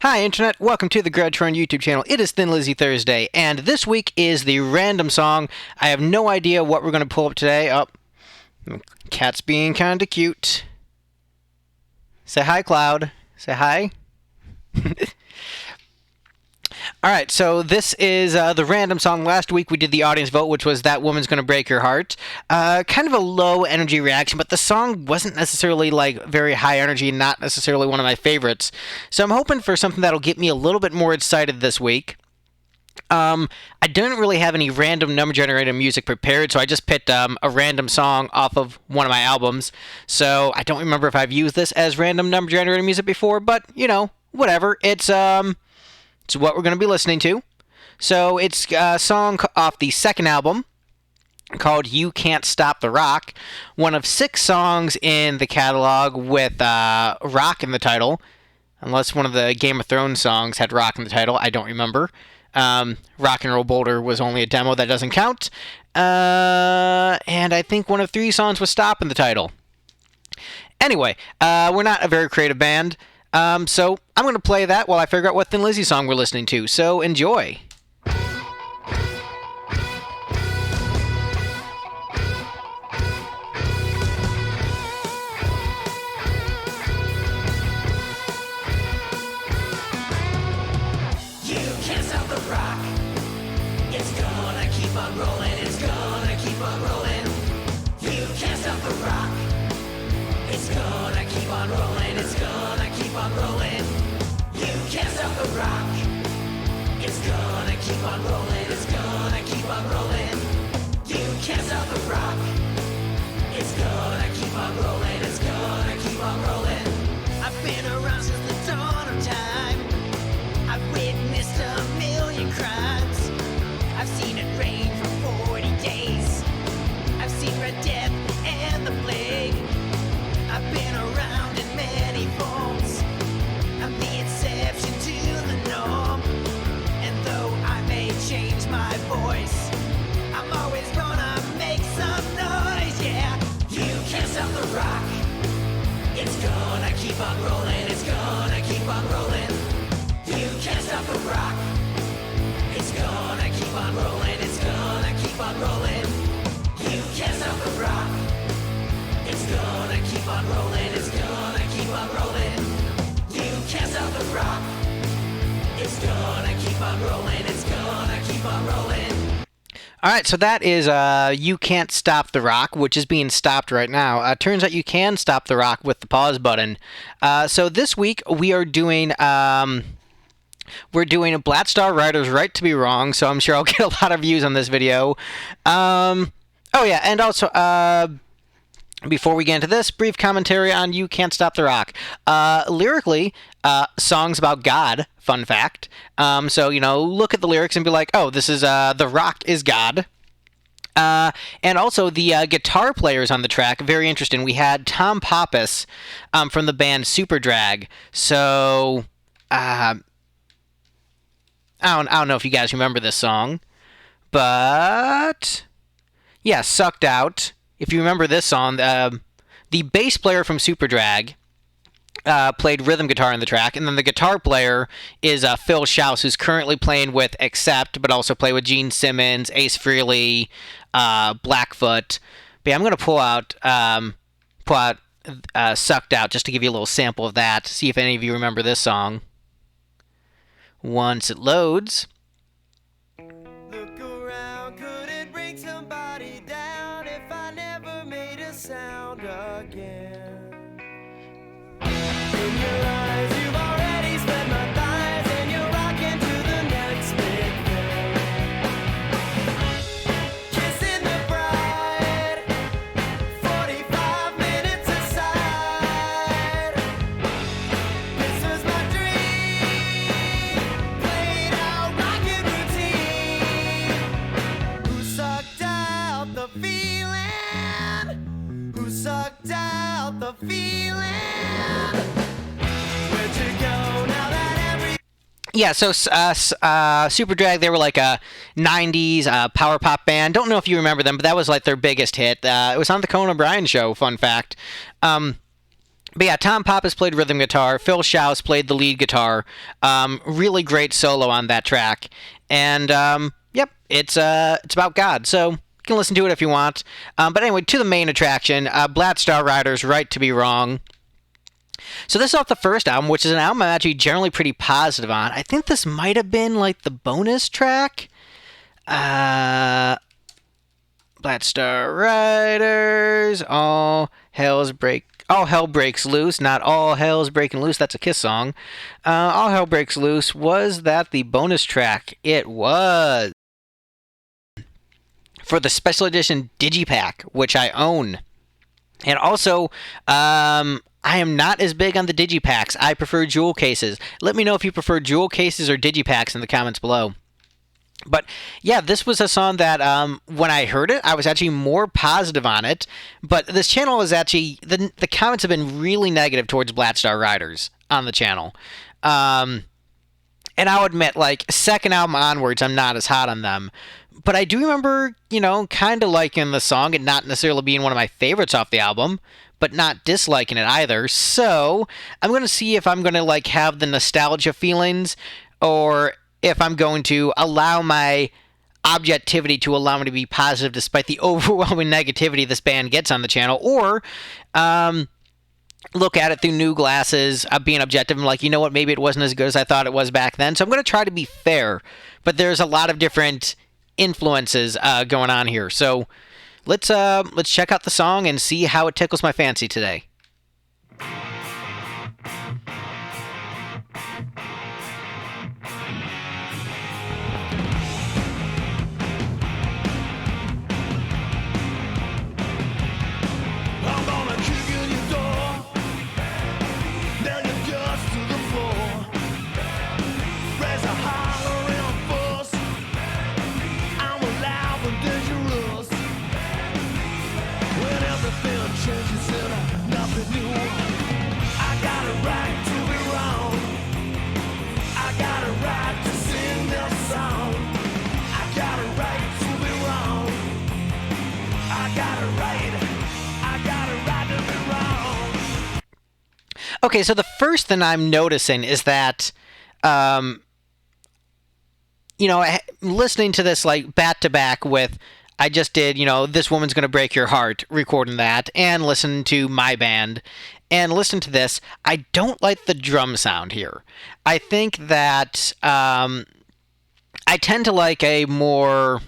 Hi, Internet. Welcome to the Troyan YouTube channel. It is Thin Lizzy Thursday, and this week is the random song. I have no idea what we're going to pull up today. Oh, cat's being kind of cute. Say hi, Cloud. Say hi. Alright, so this is the random song. Last week we did the audience vote, which was That Woman's Gonna Break Your Heart. Kind of a low energy reaction, but the song wasn't necessarily very high energy, not necessarily one of my favorites. So I'm hoping for something that'll get me a little bit more excited this week. I didn't really have any random number generator music prepared, so I just picked a random song off of one of my albums. So I don't remember if I've used this as random number generator music before, but, whatever. It's what we're going to be listening to. So it's a song off the second album called You Can't Stop the Rock, one of 6 songs in the catalog with rock in the title, unless one of the Game of Thrones songs had rock in the title. I don't remember. Rock and Roll Boulder was only a demo. That doesn't count. And I think one of 3 songs was Stop in the title. Anyway, we're not a very creative band. So I'm going to play that while I figure out what Thin Lizzy song we're listening to. So enjoy. You can't stop the rock. It's gonna keep on rolling. It's gonna keep on rolling. You can't stop the rock. It's gonna keep on rolling. It's gonna keep on rolling. You can't stop the rock. It's gonna keep on rolling. It's gonna keep on rolling. You can't stop the rock. It's gonna keep on rolling. It's gonna keep on rolling. I've been around since the dawn of time. I've witnessed a million crimes. I've seen it rain for 40 days. I've seen Red Death and the plague. I've been around in many forms. I'm the exception to the norm. And though I may change my voice, I'm always gonna make some noise, yeah. You can't stop the rock. It's gonna keep on rolling. It's gonna keep on rolling. You can't stop the rock. It's gonna keep on rolling. It's gonna keep on rolling. You can't stop the rock. It's gonna keep on rolling. It's gonna keep on rolling. You can't stop the rock. It's gonna keep on rolling. It's gonna keep on rolling. Alright, so that is You Can't Stop the Rock, which is being stopped right now. Turns out you can stop the rock with the pause button. So this week we are doing... We're doing a Black Star Riders Right to Be Wrong, so I'm sure I'll get a lot of views on this video. Oh yeah, and also, before we get into this, brief commentary on You Can't Stop the Rock. Lyrically, songs about God, fun fact. So, look at the lyrics and be like, oh, this is, The Rock is God. And also the guitar players on the track, very interesting. We had Tom Pappas from the band Superdrag. So, I don't know if you guys remember this song, but yeah, Sucked Out. If you remember this song, the bass player from Superdrag played rhythm guitar in the track, and then the guitar player is Phil Schaus, who's currently playing with Accept, but also played with Gene Simmons, Ace Frehley, Blackfoot. But yeah, I'm gonna pull out Sucked Out just to give you a little sample of that. See if any of you remember this song. Once it loads. Look around, could it bring somebody down if I never made a sound again? In your eyes, you've already spent my thighs, and you're rocking to the next big thing. Kissing the bride, 45 minutes aside. This was my dream, played out rockin' routine. Who sucked out the feeling? Who sucked out the feeling? Where'd you go now that every... Yeah, so Superdrag, they were like a 90s power pop band. Don't know if you remember them, but that was like their biggest hit. It was on the Conan O'Brien show, fun fact. But yeah, Tom Pappas played rhythm guitar. Phil Schaus played the lead guitar. Really great solo on that track. And yep, it's about God. So you can listen to it if you want. But anyway, to the main attraction, Black Star Riders, Right to Be Wrong. So this is off the first album, which is an album I'm actually generally pretty positive on. I think this might have been like the bonus track. Black Star Riders, All Hell Breaks Loose, not All Hell's Breaking Loose, that's a Kiss song. All Hell Breaks Loose, was that the bonus track? It was. For the special edition Digipack, which I own. And also, I am not as big on the Digipacks. I prefer jewel cases. Let me know if you prefer jewel cases or Digipacks in the comments below. But yeah, this was a song that when I heard it, I was actually more positive on it. But this channel is actually, the comments have been really negative towards Black Star Riders on the channel. And I'll admit, like, second album onwards, I'm not as hot on them. But I do remember, kind of liking the song and not necessarily being one of my favorites off the album, but not disliking it either. So I'm going to see if I'm going to, like, have the nostalgia feelings, or if I'm going to allow my objectivity to allow me to be positive despite the overwhelming negativity this band gets on the channel, or look at it through new glasses, being objective. I'm like, you know what, maybe it wasn't as good as I thought it was back then. So I'm going to try to be fair, but there's a lot of different influences going on here. So let's check out the song and see how it tickles my fancy today. I'm gonna kick in your door, nail your guts to the floor, raise a holler and a fuss. I'm alive and dangerous. When everything changes and nothing new, I got a right to be wrong. I got a right to sing this song. I got a right to be wrong. I got a right. Okay, so the first thing I'm noticing is that, listening to this, like, back to back with, I just did, This Woman's Gonna Break Your Heart, recording that, and listening to my band, and listen to this, I don't like the drum sound here. I think that, I tend to like a more...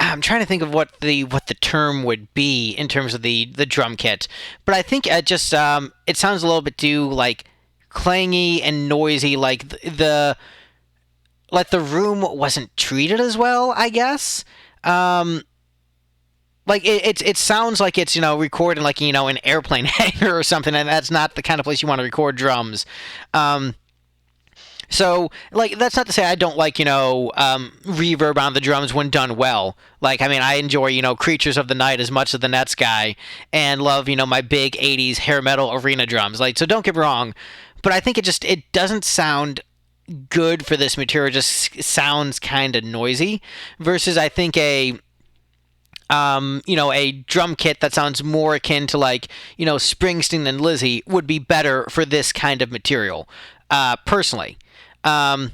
I'm trying to think of what the term would be in terms of the drum kit, but I think it just it sounds a little bit too, like, clangy and noisy. Like the room wasn't treated as well, I guess. Like it sounds like it's recorded like an airplane hangar or something, and that's not the kind of place you want to record drums. So, like, that's not to say I don't like, reverb on the drums when done well. Like, I mean, I enjoy, Creatures of the Night as much as the Nets guy, and love, my big 80s hair metal arena drums. Like, so don't get me wrong, but I think it doesn't sound good for this material. It just sounds kind of noisy, versus I think a drum kit that sounds more akin to, like, Springsteen and Lizzy would be better for this kind of material, personally. And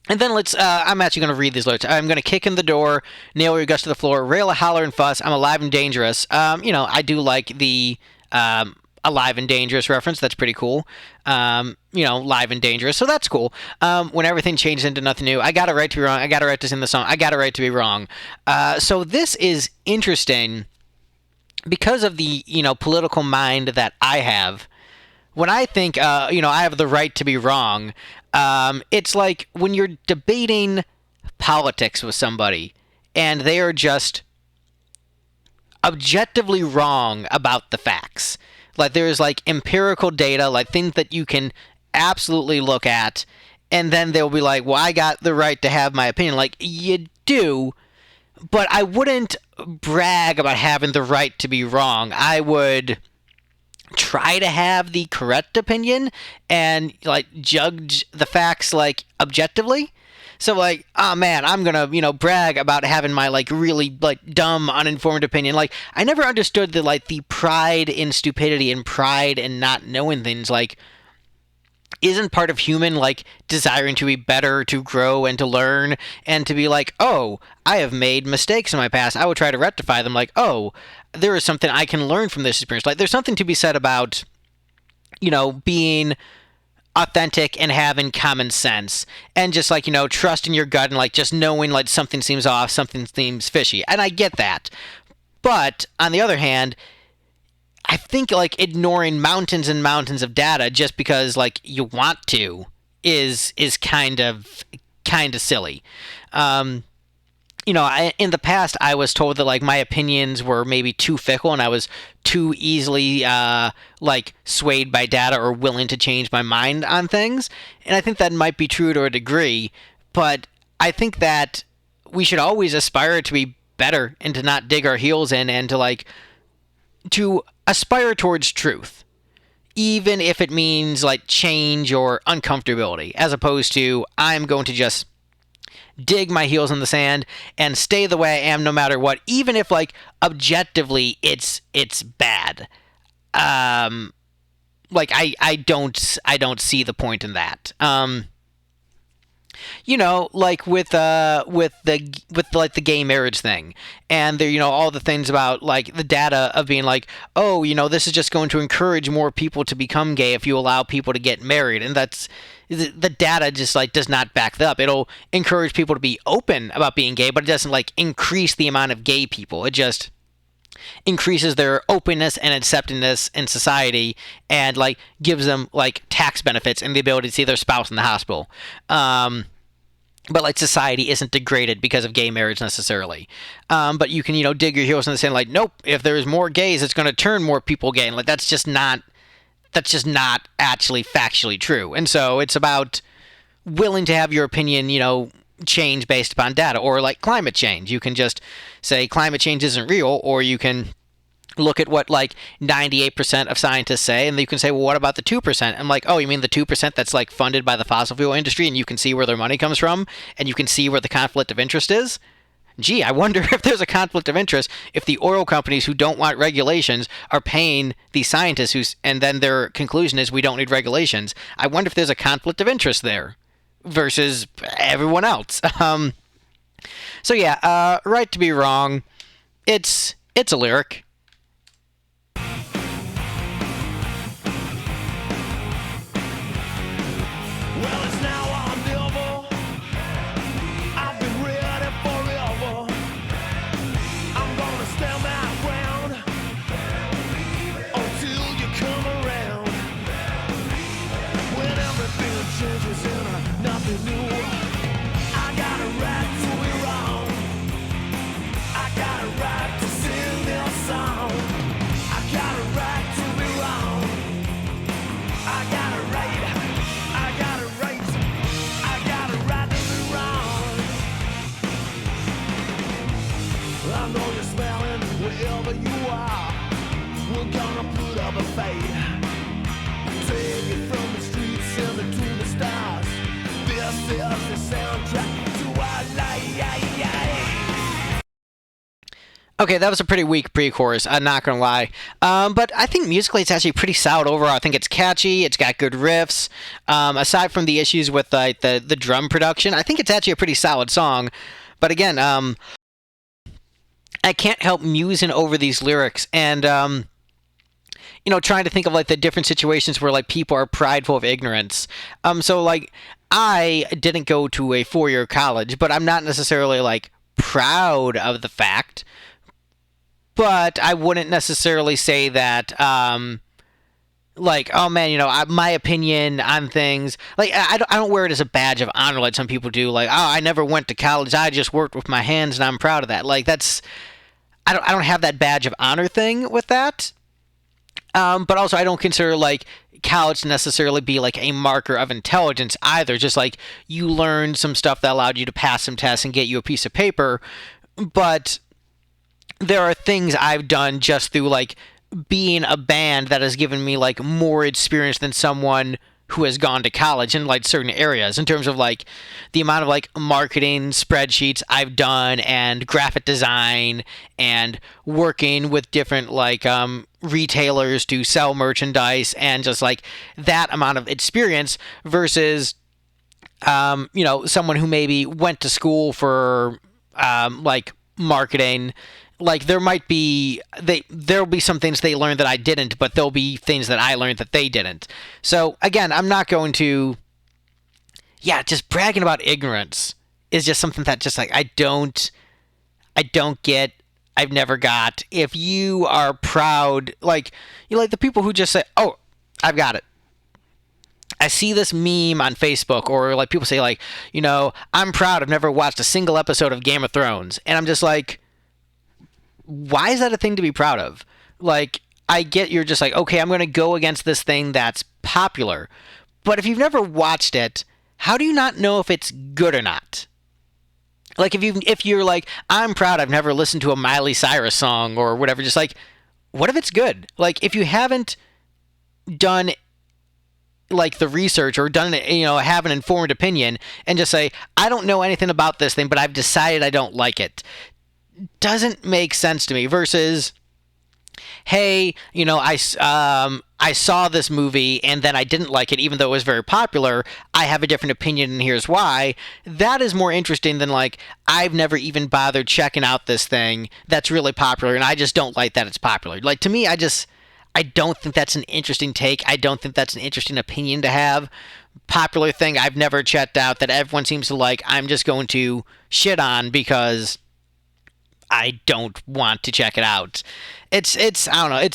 then I'm actually going to read these lyrics. I'm going to kick in the door, nail your guts to the floor, rail, a holler, and fuss. I'm alive and dangerous. I do like the alive and dangerous reference. That's pretty cool. Live and dangerous. So that's cool. When everything changes into nothing new. I got a right to be wrong. I got a right to sing the song. I got a right to be wrong. So this is interesting because of the, political mind that I have. When I think, I have the right to be wrong, it's like when you're debating politics with somebody and they are just objectively wrong about the facts. Like, there's, like, empirical data, like, things that you can absolutely look at, and then they'll be like, well, I got the right to have my opinion. Like, you do, but I wouldn't brag about having the right to be wrong. I would try to have the correct opinion and, like, judge the facts, like, objectively. So like, oh man, I'm gonna, brag about having my like really like dumb, uninformed opinion. Like, I never understood the like the pride in stupidity and pride in not knowing things. Like, isn't part of human like desiring to be better, to grow and to learn, and to be like, oh, I have made mistakes in my past, I will try to rectify them. Like, oh, there is something I can learn from this experience. Like, there's something to be said about being authentic and having common sense and just like trusting your gut and like just knowing like something seems off, something seems fishy, and I get that. But on the other hand, I think like ignoring mountains and mountains of data just because like you want to is kind of silly. um in the past, I was told that like my opinions were maybe too fickle, and I was too easily like swayed by data or willing to change my mind on things. And I think that might be true to a degree, but I think that we should always aspire to be better and to not dig our heels in, and to like to aspire towards truth, even if it means like change or uncomfortability, as opposed to I'm going to just dig my heels in the sand and stay the way I am no matter what, even if like objectively it's bad. Like I don't see the point in that. Like with like the gay marriage thing, and there, all the things about like the data of being like, oh, this is just going to encourage more people to become gay if you allow people to get married, and that's the data just like does not back that up. It'll encourage people to be open about being gay, but it doesn't like increase the amount of gay people. It just increases their openness and acceptedness in society, and like gives them like tax benefits and the ability to see their spouse in the hospital. But like society isn't degraded because of gay marriage necessarily. But you can dig your heels in the sand like, nope, if there's more gays, it's going to turn more people gay, and like that's just not actually factually true. And so it's about willing to have your opinion, change based upon data. Or like climate change, you can just say climate change isn't real, or you can look at what like 98% of scientists say, and you can say, well, what about the 2%? I'm like, oh, you mean the 2% that's like funded by the fossil fuel industry, and you can see where their money comes from, and you can see where the conflict of interest is? Gee, I wonder if there's a conflict of interest if the oil companies who don't want regulations are paying these scientists and then their conclusion is we don't need regulations. I wonder if there's a conflict of interest there versus everyone else. So yeah, right to be wrong. It's a lyric. Well, it's now or never. I've been ready forever. I'm gonna stand my ground until you come around. When everything changes and nothing new, I got a right to be wrong. I got a right to sing this song. I got a right to be wrong. I got a right. I got a right. I got a right to be wrong. I know you're smelling wherever you are. We're gonna put up a fight. Take it from the streets and between the stars. This is the soundtrack to our life. Okay, that was a pretty weak pre-chorus. I'm not gonna lie, but I think musically it's actually pretty solid overall. I think it's catchy. It's got good riffs. Aside from the issues with like the drum production, I think it's actually a pretty solid song. But again, I can't help musing over these lyrics and trying to think of like the different situations where like people are prideful of ignorance. So like I didn't go to a 4-year college, but I'm not necessarily like proud of the fact. But I wouldn't necessarily say that, like, oh man, my opinion on things, like, I don't wear it as a badge of honor like some people do. Like, oh, I never went to college, I just worked with my hands and I'm proud of that. Like, I don't have that badge of honor thing with that. But also I don't consider like college to necessarily be like a marker of intelligence either. Just like you learned some stuff that allowed you to pass some tests and get you a piece of paper. But there are things I've done just through like being a band that has given me like more experience than someone who has gone to college in like certain areas in terms of like the amount of like marketing spreadsheets I've done and graphic design and working with different like retailers to sell merchandise and just like that amount of experience versus someone who maybe went to school for like marketing. Like there'll be some things they learned that I didn't, but there'll be things that I learned that they didn't. So again, I'm not going to, just bragging about ignorance is just something that just like I don't get. I've never got. If you are proud, like you like the people who just say, "Oh, I've got it." I see this meme on Facebook, or like people say, like, I'm proud I've never watched a single episode of Game of Thrones, and I'm just like, why is that a thing to be proud of? Like, I get you're just like, okay, I'm going to go against this thing that's popular, but if you've never watched it, how do you not know if it's good or not? Like, if you're like, I'm proud I've never listened to a Miley Cyrus song or whatever, just like, what if it's good? Like, if you haven't done like the research or done have an informed opinion and just say, I don't know anything about this thing, but I've decided I don't like it, doesn't make sense to me. Versus, hey, I saw this movie and then I didn't like it even though it was very popular. I have a different opinion and here's why. That is more interesting than like, I've never even bothered checking out this thing that's really popular and I just don't like that it's popular. Like, to me, I don't think that's an interesting take. I don't think that's an interesting opinion to have. Popular thing I've never checked out that everyone seems to like, I'm just going to shit on because I don't want to check it out. It's I don't know, it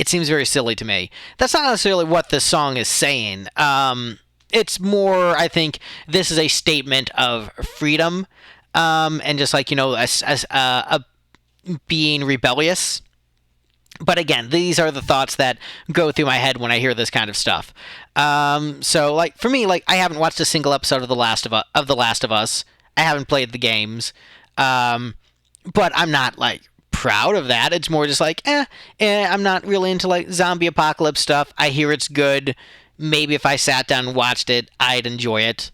seems very silly to me. That's not necessarily what this song is saying. It's more, I think, this is a statement of freedom, and just like, being rebellious. But again, these are the thoughts that go through my head when I hear this kind of stuff. So, like, for me, like, I haven't watched a single episode of The Last of Us. I haven't played the games. But I'm not, like, proud of that. It's more just like, I'm not really into, like, zombie apocalypse stuff. I hear it's good. Maybe if I sat down and watched it, I'd enjoy it.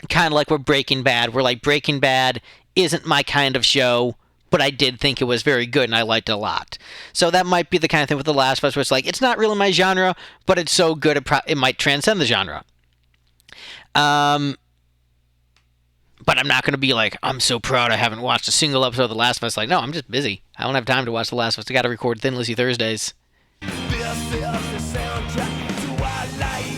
Kind of like with Breaking Bad, where, like, Breaking Bad isn't my kind of show, but I did think it was very good and I liked it a lot. So that might be the kind of thing with The Last of Us where it's like, it's not really my genre, but it's so good it might transcend the genre. But I'm not going to be like, I'm so proud I haven't watched a single episode of The Last of Us. Like, no, I'm just busy. I don't have time to watch The Last of Us. I got to record Thin Lizzy Thursdays. This is the soundtrack to our life.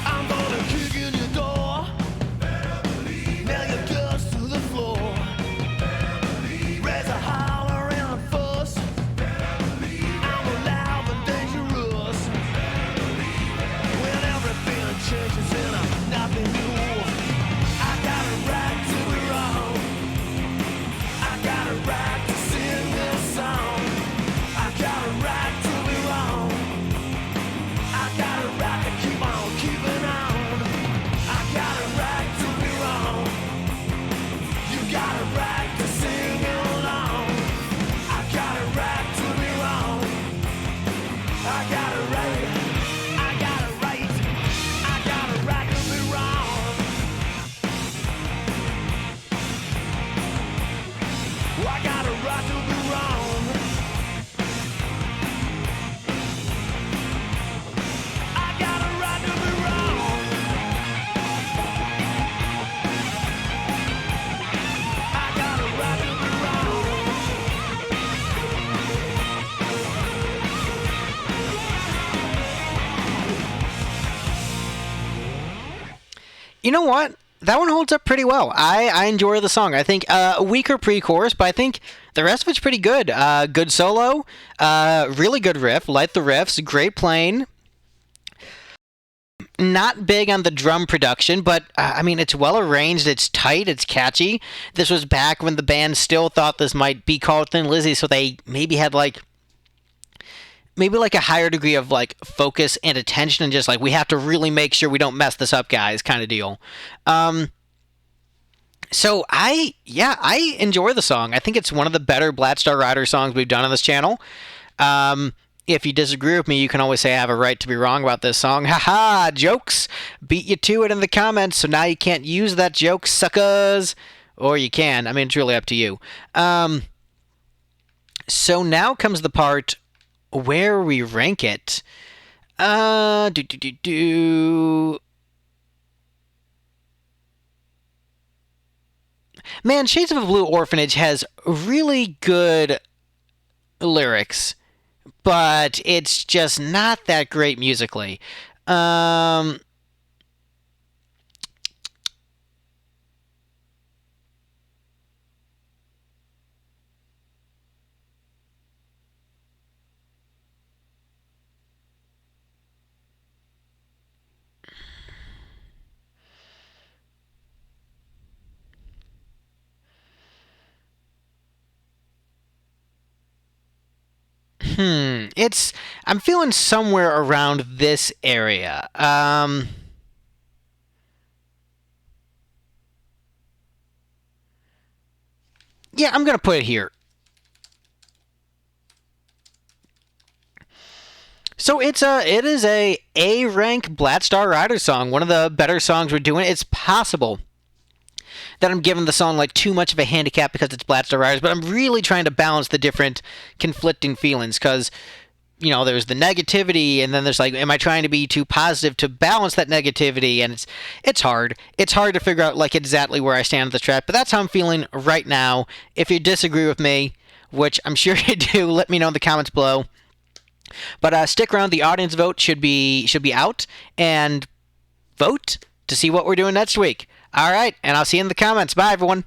I'm gonna kick in your door. Nail your guts to the floor. Raise a holler and a fuss. I'm alive and dangerous. When everything changes and I'm nothing new, I got a right to be wrong. I got a right to sing this song. I got a right to be wrong. I got a right to keep on keeping on. I got a right to be wrong. You got a right to sing along. I got a right to be wrong. I got a right. I got a right. I got a right to be wrong. I got a right to be wrong. I got a right to be wrong. I got a right to be wrong. You know what? That one holds up pretty well. I enjoy the song. I think a weaker pre-chorus, but I think the rest of it's pretty good. Good solo, really good riff. Like the riffs, great playing. Not big on the drum production, but I mean, it's well arranged, it's tight, it's catchy. This was back when the band still thought this might be called Thin Lizzy, so they maybe had maybe like a higher degree of like focus and attention, and just like, we have to really make sure we don't mess this up, guys, kind of deal. So I enjoy the song. I think it's one of the better Black Star Rider songs we've done on this channel. If you disagree with me, you can always say I have a right to be wrong about this song. Haha, jokes. Beat you to it in the comments, so now you can't use that joke, suckers. Or you can. I mean, it's really up to you. So now comes the part where we rank it. Man, Shades of a Blue Orphanage has really good lyrics, but it's just not that great musically. Um, it's I'm feeling somewhere around this area. Yeah, I'm gonna put it here. So it is a rank Black Star Rider song, one of the better songs we're doing. It's possible that I'm giving the song like too much of a handicap because it's Black Star Riders, but I'm really trying to balance the different conflicting feelings, because there's the negativity, and then there's like, am I trying to be too positive to balance that negativity? And it's hard. It's hard to figure out like exactly where I stand on the track, but that's how I'm feeling right now. If you disagree with me, which I'm sure you do, let me know in the comments below. But stick around. The audience vote should be out, and vote to see what we're doing next week. All right, and I'll see you in the comments. Bye, everyone.